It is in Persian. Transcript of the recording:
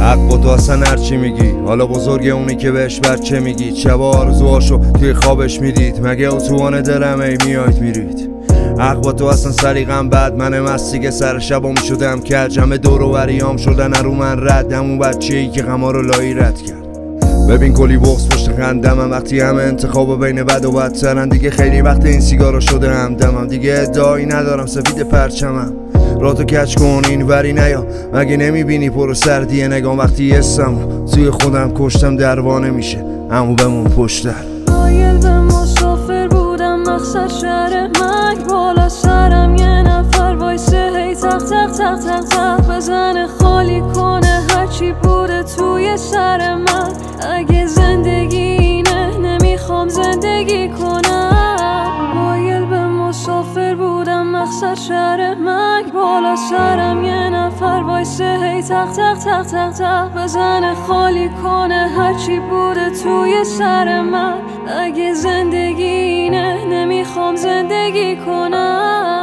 حق با تو اصلا هرچی میگی، حالا بزرگ اونی که بهش بچه میگی. شبا آرزوهاشو توی خوابش میدید، مگه اتوبان دلم ای میاید میرید. حق با تو اصلا سریقم بد، من مستی که سر شبا میشدم کج. همه دور و بریام شدن ارو من رد، همون بچه ای که غما رو لایی رد کرد. ببین کلی بغض پشت خندمم، وقتی همه انتخاب بین بد و بدترن. دیگه خیلی وقت این سیگارو شده همدمم، دیگه ادعایی ندارم سفید پرچمم. راتو کچ کن این وری نیا، مگه نمیبینی پر سردیه نگام. وقتی اسم توی خودم کشتم دروانه میشه، همو بمون پشتر. قایل به مسافر بودم مقصد شهر مرگ، بالا سرم یه نفر وایسه هی تق تق تق تق تق بزنه، خالی کنه هرچی بوده توی سر من. اگه زندگی اینه نمیخوام زندگی کنم. قایل به مسافر بودم مقصد شهر مرگ، بالا سرم یه نفر وایسه هی تق تق تق تق تق بزنه، خالی کنه هرچی بوده توی سر من. اگه زندگی اینه نمیخوام زندگی کنم.